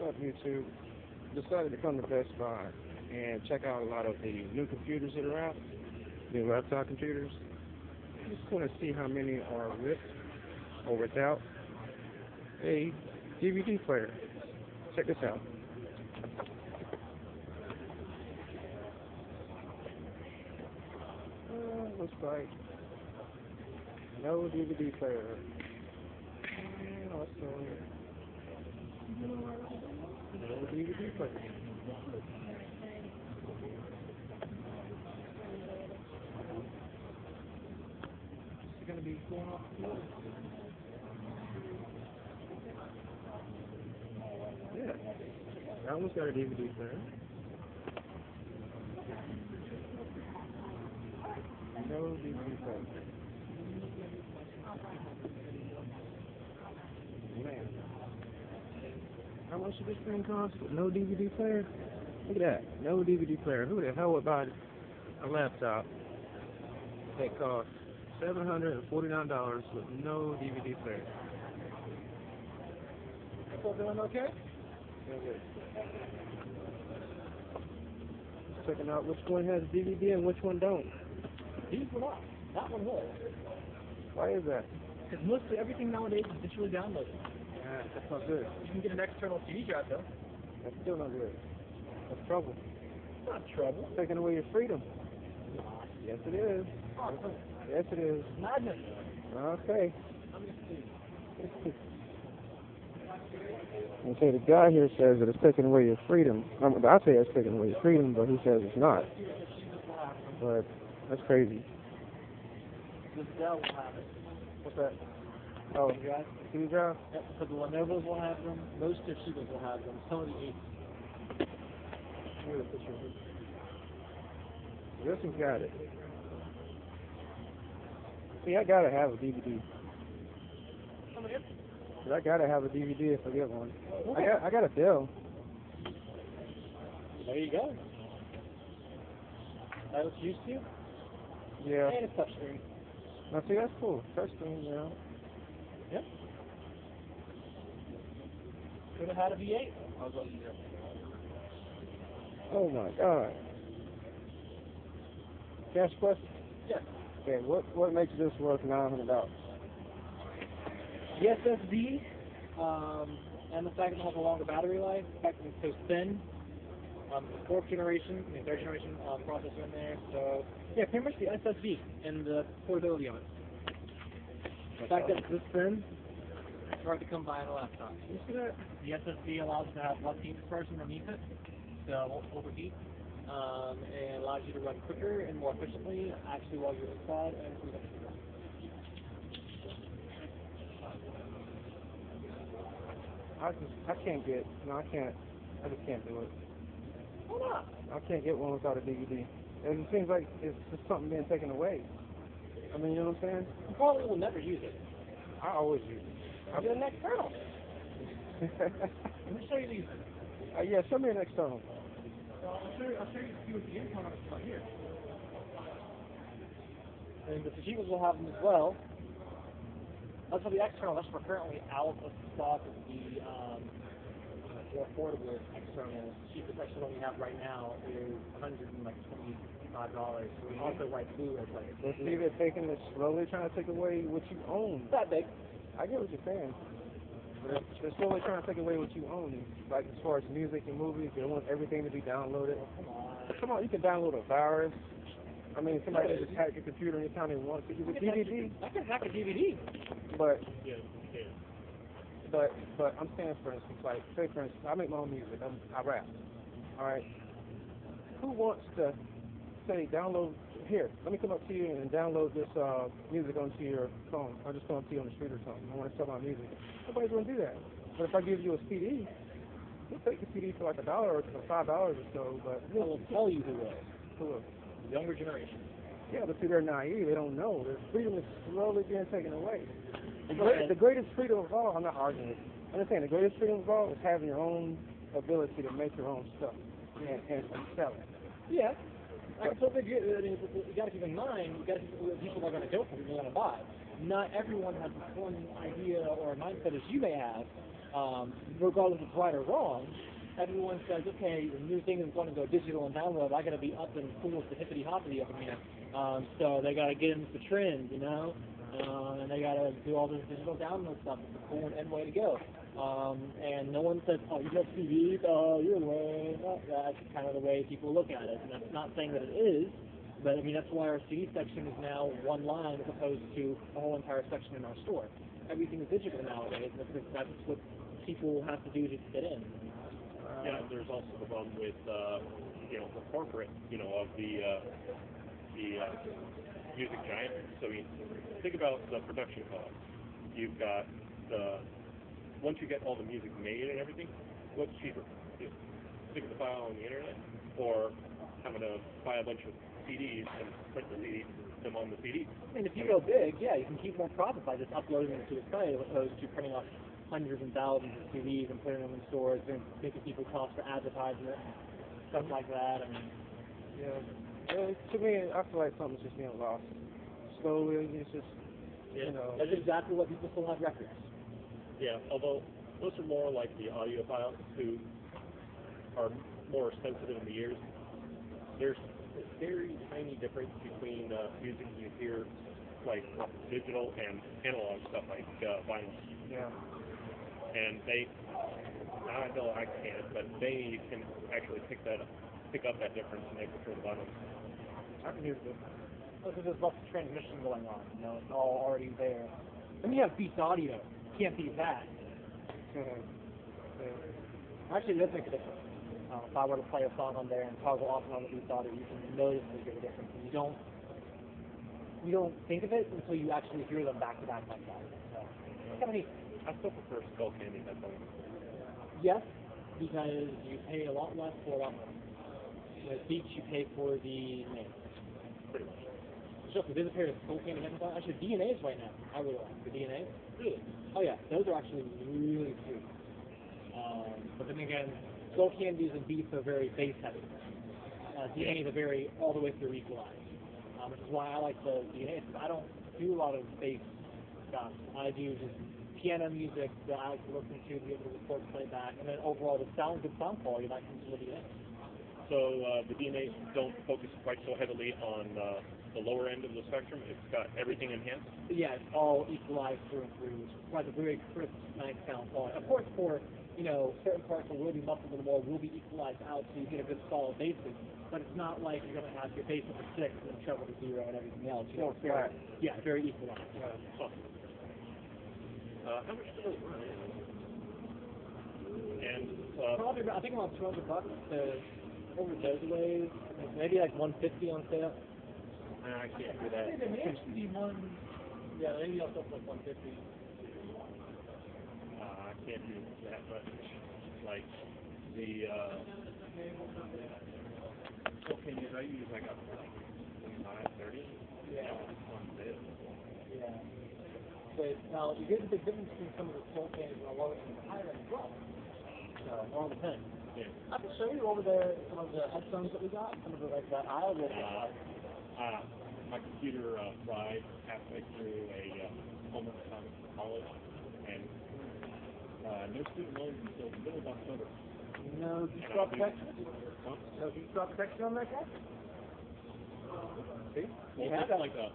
up YouTube, decided to come to Best Buy and check out a lot of the new computers that are out, new laptop computers. I just want to see how many are with or without a DVD player. Check this out. Looks like no DVD player. Also, no DVD player. It's going to be going off the floor. Yeah, that one's got a DVD player. No DVD player. Man. How much should this thing cost? No DVD player? Look at that. No DVD player. Who the hell would buy a laptop that costs $749 with no DVD player? People doing okay? Doing good. Just checking out which one has DVD and which one don't. These will not. That one will. Why is that? Because mostly everything nowadays is digitally downloaded. Yeah, that's not good. You can get an external CD drive though. That's still not good. That's trouble. It's not trouble. It's taking away your freedom. Yes, it is. Awesome. Yes, it is. Madness. Okay. I'm going to see. Okay, the guy here says that it's taking away your freedom. I say it's taking away your freedom, but he says it's not. But that's crazy. The Dell will have it. What's that? Oh, CD drive? Yep, so the Lenovo's will have them. Most Toshiba's will have them. Some of the 8s. Here's a picture of it. This one's got it. See, I gotta have a DVD. Come again? I gotta have a DVD if I get one. Okay. I got a Dell. There you go. That was used to? Yeah. And a touchscreen. Now see, that's cool. Touchscreen, you know. Yep. Could have had a V8. Oh my God. Cash question? Yes. Okay, what makes this worth $900? The SSD, and the fact that it has a longer battery life, the fact that it's so thin, the fourth generation, third generation processor in there, so yeah, pretty much the SSD and the portability of it. The fact that it's this thin, it's hard to come by on a laptop. You see that? The SSD allows you to have less heat dispersion underneath it, so it won't overheat, and allows you to run quicker and more efficiently, actually while you're inside, and improve it. I just can't do it. Why not? I can't get one without a DVD. And it seems like it's just something being taken away. I mean, you know what I'm saying? You probably will never use it. I always use it. I'll get an external. Let me show you these. Yeah, show me an external. I'll show you a few of the internals right here. And the Toshiba's will have them as well. That's for the external. That's for currently out of stock of the more affordable externals. The cheapest external we have right now is $125. So we also write blue as like. Well, see, they're taking it slowly, trying to take away what you own. That big. I get what you're saying. But they're slowly trying to take away what you own. Like as far as music and movies, they want everything to be downloaded. Come on, you can download a virus. I mean, somebody can just hack your computer anytime they want to. Use a DVD. I can hack a DVD. But I'm saying, for instance, like, say for instance, I make my own music. I rap. All right. Who wants to say download here? Let me come up to you and download this music onto your phone. I'll just come up to you on the street or something. I want to sell my music. Nobody's gonna do that. But if I give you a CD, you'll take the CD for like $1 or $5 or so. But I will tell you who will. Who will? The younger generation. Yeah, but see, they're naive. They don't know. Their freedom is slowly being taken away. The greatest freedom of all, I'm not arguing it. I'm just saying the greatest freedom of all is having your own ability to make your own stuff and sell it. Yeah. I can totally agree. I mean, you got to keep in mind, you got to keep what people are going to go for, people are going to buy. Not everyone has the same idea or mindset as you may have regardless of right or wrong, everyone says, okay, the new thing is going to go digital and download. I got to be up and cool with the hippity hoppity up in here. So they got to get into the trend, you know, and they got to do all this digital download stuff. It's a cool and way to go. And no one says, oh, you have CDs, oh, you're lame. That's kind of the way people look at it. And that's not saying that it is, but I mean, that's why our CD section is now one line as opposed to a whole entire section in our store. Everything is digital nowadays, and that's what people have to do to fit in. Yeah, there's also the problem with, you know, the corporate, you know, of the music giant. So, I mean, think about the production cost. You've got once you get all the music made and everything, what's cheaper? Just sticking the file on the internet, or having to buy a bunch of CDs and print the CDs, them on the CD? I mean, if you go big, yeah, you can keep more profit by just uploading them to the site as opposed to printing off hundreds and thousands of CDs and putting them in stores and making people cost for advertisement and stuff like that. I mean, to me, I feel like something's just being lost. Slowly, it's just, you know. That's exactly what people still have records. Yeah, although those are more like the audiophiles who are more sensitive in the ears. There's a very tiny difference between music you hear like digital and analog stuff like vinyl. Yeah. And I know I can't, but they can actually pick up that difference and they prefer the vinyl. I can hear it. Because there's lots of transmission going on, you know, it's all already there. And you have Beats audio. Can't beat that. Actually, it does make a difference. If I were to play a song on there and toggle off and on the Beats audio, you can noticeably get a difference. And you don't think of it until you actually hear them back to back like that. So, it's kind of neat. I still prefer Skull Candy headphones. Yes, because you pay a lot less for a lot more. With Beats, you pay for the name. Pretty much. Just there's a pair of Skull Candy headphones. Actually, DNAs right now. I really like the DNA. Really? Oh yeah, those are actually really sweet. But then again, Skull Candies and Beats are very bass heavy. DNAs are very all the way through equalized. Which is why I like the DNAs. I don't do a lot of bass stuff. I do just piano music that I like to listen to, be able to record playback, and then overall the good sound quality that comes from the DNA. So the DNAs don't focus quite so heavily on the lower end of the spectrum. It's got everything enhanced. Yeah, it's all equalized through and through. It's like a very crisp, nice sound quality. Of course, for certain parts that will be muffled a little more will be equalized out, so you get a good solid basis. But it's not like you're going to have your bass at 6 and treble to 0 and everything else. You know, it's very, very equalized. Huh. How much do those run? And probably, I think around $200 to over those ways. Maybe like $150 on sale. I can't do that. Maybe there should be one. Yeah, maybe I'll sell for like $150. I can't do that much. Like the opinions I use, I got like 25, 30. Yeah. On this. Yeah. But now you get the big difference between some of the soul candies and the lower end and the higher end as well. So it all depends. Yeah. I can show you over there some of the headphones that we got, some of the like that aisle with my computer fried halfway through a homework assignment for college, and no student loans until the middle of October. No deep protection? Huh? No deep protection on that guy? See? Well, Yeah, it's like a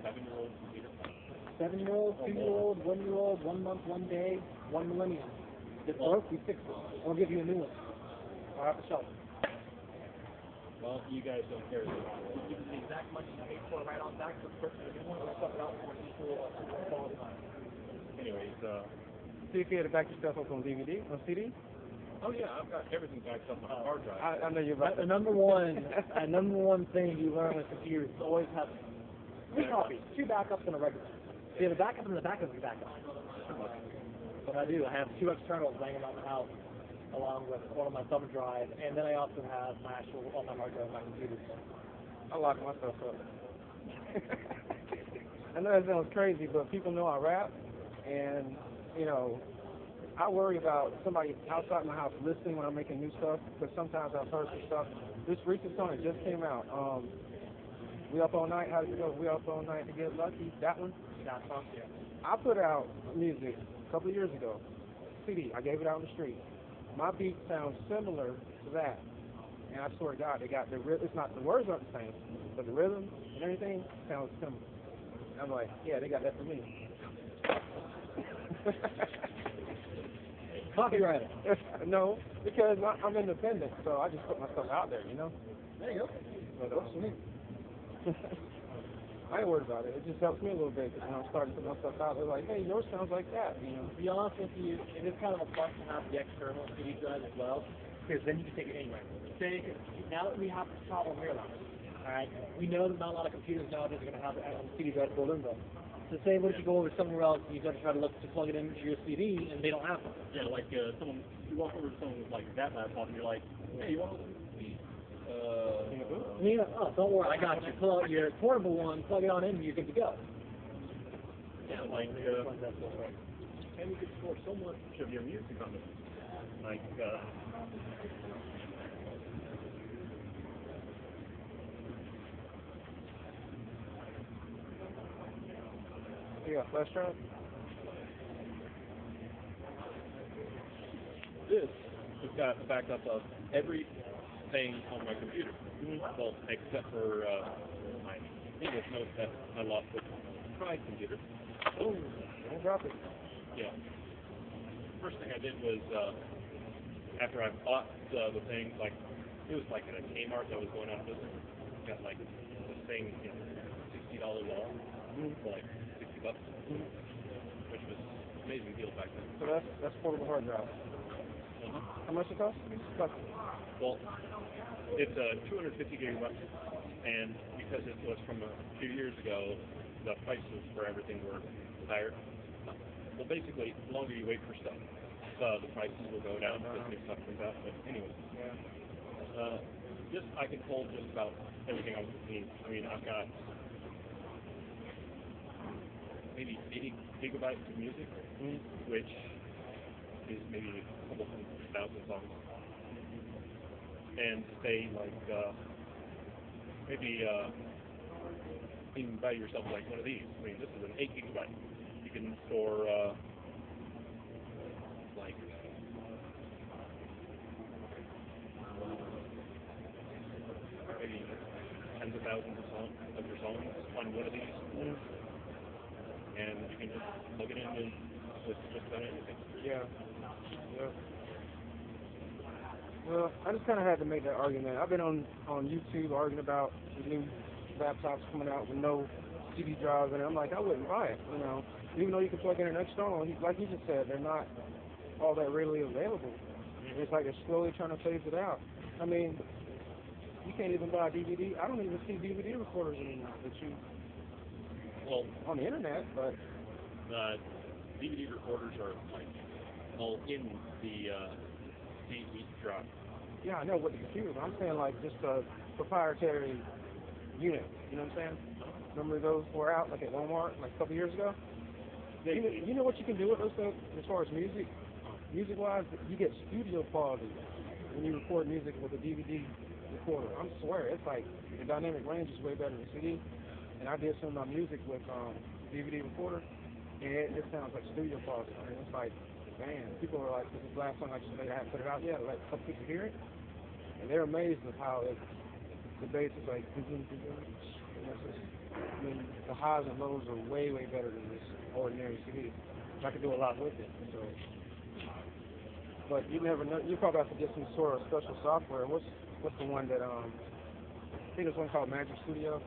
7-year-old computer. 7-year-old, 2-year-old, 1-year-old, 1 month, 1 day, 1 millennium. If it broke, we fix it. I'll give you a new one. I'll have to shelf. Well, you guys don't care. We'll give you the exact money you paid for right on back for the purchase of the new one. We'll stuff it out for equal quality line. Anyways, See if you had to back your stuff up on DVD, on CD? oh yeah, I've got everything backed up on a hard drive. I know you're about The number one thing you learn with computers is always have 3 copies, 2 backups and a regular. So you have a backup and the backup of the backup. What I do, I have 2 externals laying around the house along with one on my thumb drive, and then I also have my actual on my hard drive on my computer. I lock myself up. I know that sounds crazy, but people know I rap, and I worry about somebody outside my house listening when I'm making new stuff, because sometimes I've heard some stuff. This recent song that just came out, We Up All Night, how does it go? We Up All Night to Get Lucky, that one? That song, yeah. I put out music a couple of years ago, CD. I gave it out on the street. My beat sounds similar to that. And I swear to God, they got the rhythm. It's not, the words aren't the same, but the rhythm and everything sounds similar. And I'm like, yeah, they got that for me. Copyright it. No, because I'm independent, so I just put myself out there, you know? There you go. But, Works for me. I ain't worried about it. It just helps me a little bit because when I'm starting to put myself out, they're like, hey, yours sounds like that, you know? To be honest with you, it is kind of a plus to have the external CD drive as well, because then you can take it anywhere. Say, now that we have this problem here, alright, we know that not a lot of computers nowadays are going to have a CD drive built in them. So say, what if you go over somewhere else and you got to try to look to plug it into your CD and they don't have one? Yeah, like someone, you walk over to someone with like that laptop and you're like, hey, you want to listen to the Yeah, oh, don't worry, I got you. Pull out your portable one, plug it on in, and you're good to go. yeah, like, and you can store so much of your music on it. Like, You got flash drive? this has got a backup of everything on my computer. Well, except for my English notes that I lost with my computer. Oh, don't drop it. Yeah. First thing I did was, after I bought the thing, like, it was like at a Kmart that was going out of business. Got like the thing, you know, $60 wall for like $60, which was an amazing deal back then. So that's portable hard drive. How much it cost? Well, it's 250 gigabytes, and because it was from a few years ago, the prices for everything were higher. Well, basically, the longer you wait for stuff, the prices will go down because new stuff comes out. But anyway, this I can hold just about everything I need. I mean, I've got maybe 80 gigabytes of music, which is maybe a couple thousand songs. And say like maybe you can buy yourself like one of these. I mean, this is an 8 gigabyte. You can store like maybe tens of thousands of your songs on one of these, and you can just plug it in and with just about anything. Yeah. Well, I just kind of had to make that argument. I've been on YouTube arguing about the new laptops coming out with no CD drives, and I'm like, I wouldn't buy it, you know. Even though you can plug in an external, like you just said, they're not all that readily available. It's like they're slowly trying to phase it out. I mean, you can't even buy a DVD. I don't even see DVD recorders anymore that you, well, on the internet, but DVD recorders are like all in the DVD drive. yeah, I know what the computer, but I'm saying like just a proprietary unit. You know what I'm saying? Remember those were out like at Walmart like a couple years ago? You know what you can do with those things as far as music? Music-wise, you get studio quality when you record music with a DVD recorder. I swear, it's like the dynamic range is way better than CD. And I did some of my music with DVD recorder, and it sounds like studio quality. And it's like, man, people are like, this is the last song I just made, I haven't put it out yet. Let some people hear it, and they're amazed at how the bass is like, and it's just, I mean, the highs and lows are way, way better than this ordinary CD. I could do a lot with it. So. But you never know. You probably have to get some sort of special software. What's the one that I think there's one called Magic Studio.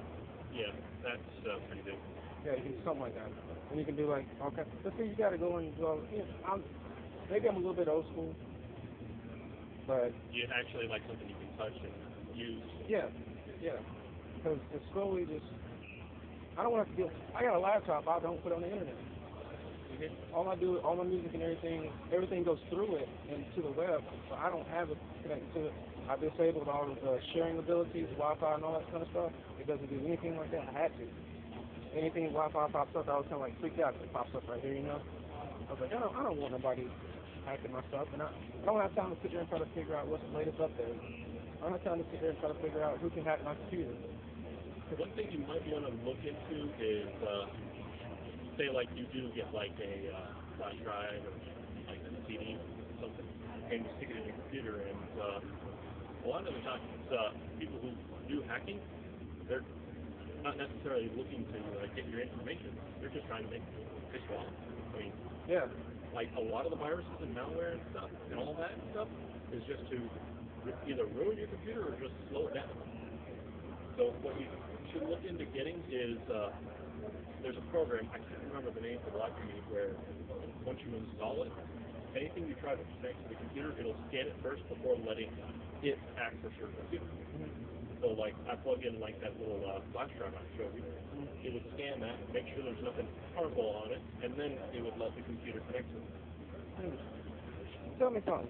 Yeah, that's pretty big. Yeah, you can do something like that. And you can do like, okay. But see, you got to go and go. You know, maybe I'm a little bit old school, but you actually like something you can touch and use. Yeah. Because it's slowly just. I don't want to have to get. I got a laptop. I don't put on the internet. All I do, all my music and everything goes through it and to the web. So I don't have it connected to it. I disabled all of the sharing abilities, Wi-Fi and all that kind of stuff. It doesn't do anything like that. I had to. Anything Wi-Fi pops up, I was kind of like freaked out. It pops up right here, you know. I was like, I don't want nobody hacking my stuff, and I don't have time to sit there and try to figure out what's the latest update. I don't have time to sit there and try to figure out who can hack my computer. One thing you might want to look into is. Say like you do get like a flash drive or like a CD or something, and you stick it in your computer. And a lot of the times, people who do hacking, they're not necessarily looking to get your information. They're just trying to piss you off. I mean, Yeah. like a lot of the viruses and malware and stuff and all that stuff is just to either ruin your computer or just slow it down. So what you should look into getting is there's a program, I can't remember the name for the life of me, where once you install it, anything you try to connect to the computer, it'll scan it first before letting it access your computer. So like I plug in like that little flash drive I showed you, it would scan that, make sure there's nothing harmful on it, and then it would let the computer connect to it. Tell me something.